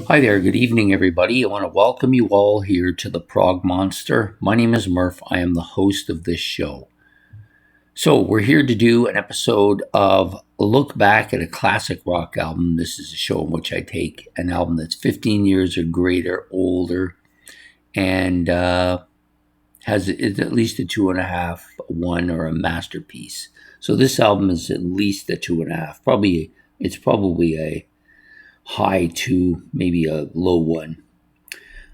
Hi there, good evening, everybody. I want to welcome you all here to the Prog Monster. My name is Murph. I am the host of this show. So, we're here to do an episode of a look back at a classic rock album. This is a show in which I take an album that's 15 years or greater, older, and has at least a 2.5, one, or a masterpiece. So, this album is at least a 2.5. It's probably a high two, maybe a low one.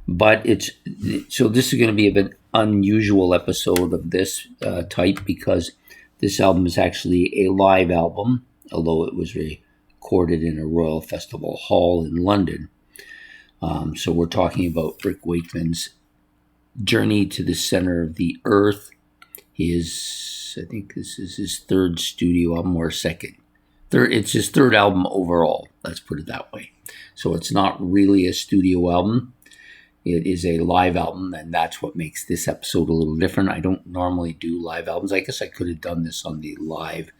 But this is going to be a bit unusual episode of this type because this album is actually a live album, although it was recorded in a Royal Festival Hall in London. So we're talking about Rick Wakeman's Journey to the Center of the Earth. I think this is his third studio album or second. It's his third album overall. Let's put it that way. So it's not really a studio album. It is a live album, and that's what makes this episode a little different. I don't normally do live albums. I guess I could have done this on the live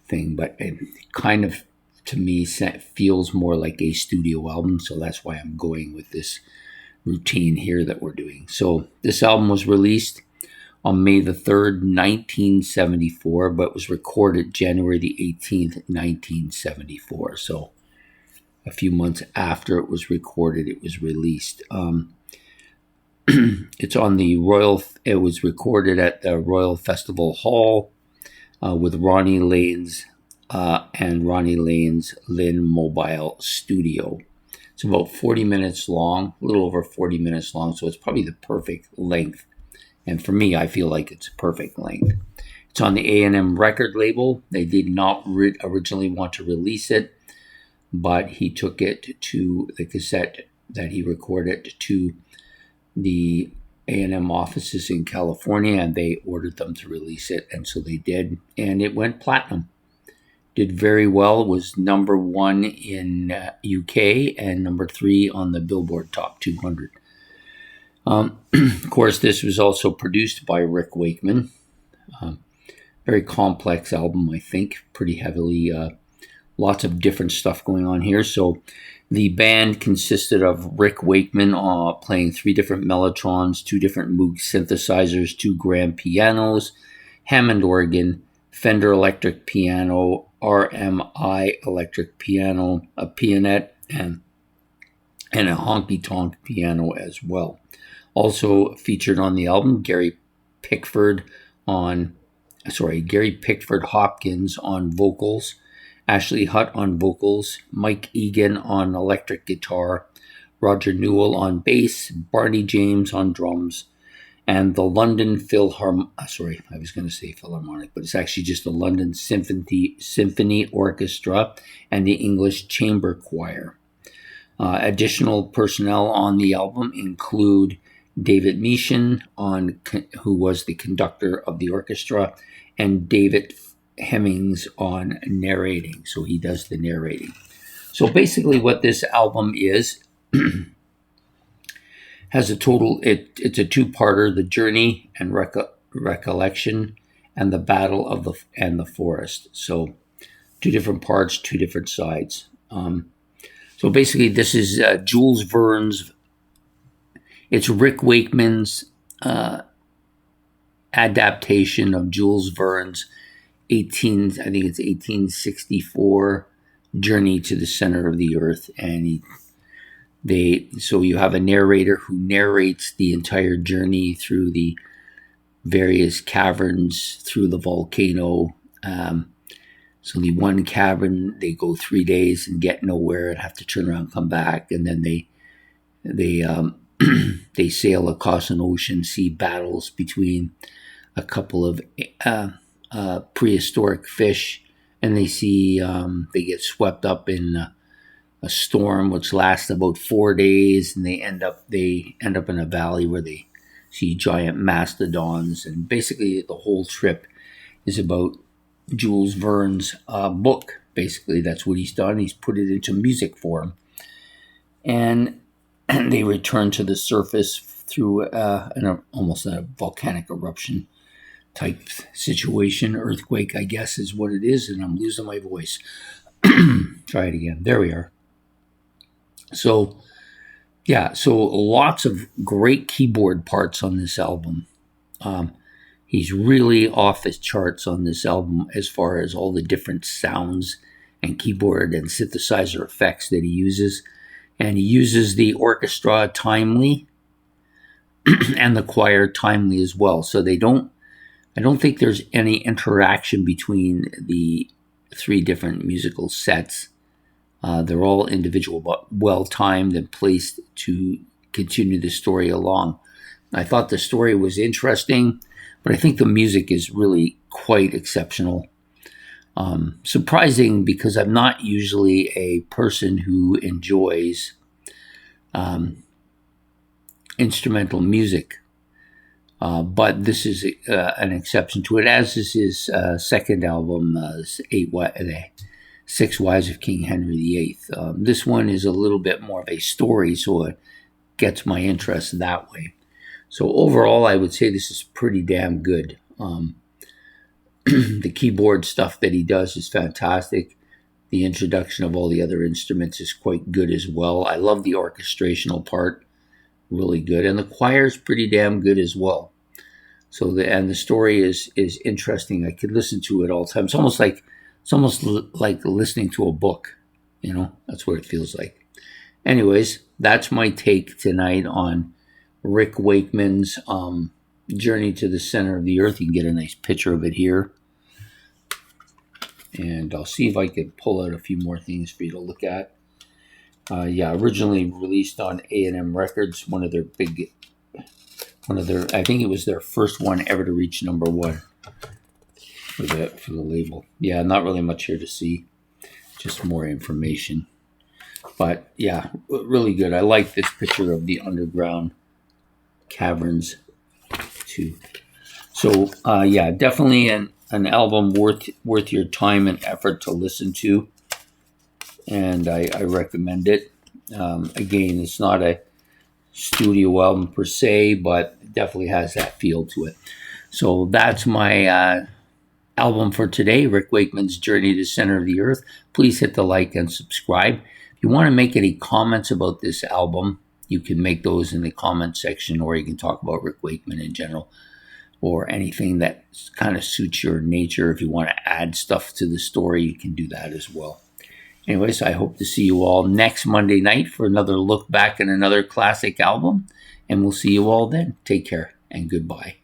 thing, but it kind of, to me, feels more like a studio album, so that's why I'm going with this routine here that we're doing. So this album was released on May the 3rd, 1974, but was recorded January the 18th, 1974. So a few months after it was recorded, it was released. It's on the Royal. It was recorded at the Royal Festival Hall with Ronnie Lane's and Ronnie Lane's Lynn Mobile Studio. It's about 40 minutes long, a little over 40 minutes long, so it's probably the perfect length. And for me, I feel like it's perfect length. It's on the A&M record label. They did not originally want to release it, but he took it to the cassette that he recorded to the A&M offices in California, and they ordered them to release it, and so they did, and it went platinum. Did very well. It was number one in UK and number 3 on the Billboard Top 200. Of course, this was also produced by Rick Wakeman. Very complex album, I think. Pretty heavily lots of different stuff going on here. So the band consisted of Rick Wakeman playing 3 different Mellotrons, 2 different Moog synthesizers, 2 grand pianos, Hammond organ, Fender electric piano, RMI electric piano, a pianette, and a honky-tonk piano as well. Also featured on the album, Gary Pickford Hopkins on vocals, Ashley Hutt on vocals, Mike Egan on electric guitar, Roger Newell on bass, Barney James on drums, and the London Philharmonic, but it's actually just the London Symphony Orchestra and the English Chamber Choir. Additional personnel on the album include David Meehan, who was the conductor of the orchestra, and David Hemmings on narrating. So he does the narrating. So basically what this album is, has a total, it's a 2-parter, The Journey and Recollection, and The Battle of the Forest. So 2 different parts, 2 different sides. So basically this is Jules Verne's, it's Rick Wakeman's adaptation of Jules Verne's 1864 Journey to the Center of the Earth, and so you have a narrator who narrates the entire journey through the various caverns, through the volcano. So the one cavern, they go 3 days and get nowhere and have to turn around and come back, and then they they sail across an ocean, see battles between a couple of prehistoric fish, and they see they get swept up in a storm which lasts about 4 days, and they end up in a valley where they see giant mastodons, and basically the whole trip is about Jules Verne's book. Basically, that's what he's done. He's put it into music form, and they return to the surface through almost a volcanic eruption type situation. Earthquake, I guess, is what it is, and I'm losing my voice. Try it again. There we are. So yeah, so lots of great keyboard parts on this album. Um, he's really off the charts on this album as far as all the different sounds and keyboard and synthesizer effects that he uses. And he uses the orchestra timely and the choir timely as well. So I don't think there's any interaction between the three different musical sets. They're all individual, but well timed and placed to continue the story along. I thought the story was interesting, but I think the music is really quite exceptional. Surprising because I'm not usually a person who enjoys instrumental music, but this is an exception to it, as is his second album, Six Wives of King Henry VIII. This one is a little bit more of a story, so it gets my interest that way. So overall, I would say this is pretty damn good. The keyboard stuff that he does is fantastic. The introduction of all the other instruments is quite good as well. I love the orchestrational part, really good, and the choir is pretty damn good as well. So the story is interesting. I could listen to it all the time. It's almost like listening to a book. That's what it feels like. Anyways, that's my take tonight on Rick Wakeman's Journey to the Center of the Earth. You can get a nice picture of it here. And I'll see if I can pull out a few more things for you to look at. Originally released on A&M Records, I think it was their first one ever to reach number one for the label. Yeah, not really much here to see, just more information. But yeah, really good. I like this picture of the underground caverns too. So definitely an album worth your time and effort to listen to, and I recommend it. Again, it's not a studio album per se, but it definitely has that feel to it. So that's my album for today, Rick Wakeman's Journey to the Center of the Earth. Please hit the like and subscribe. If you want to make any comments about this album, you can make those in the comment section, or you can talk about Rick Wakeman in general, or anything that kind of suits your nature. If you want to add stuff to the story, you can do that as well. Anyways, I hope to see you all next Monday night for another look back at another classic album, and we'll see you all then. Take care and goodbye.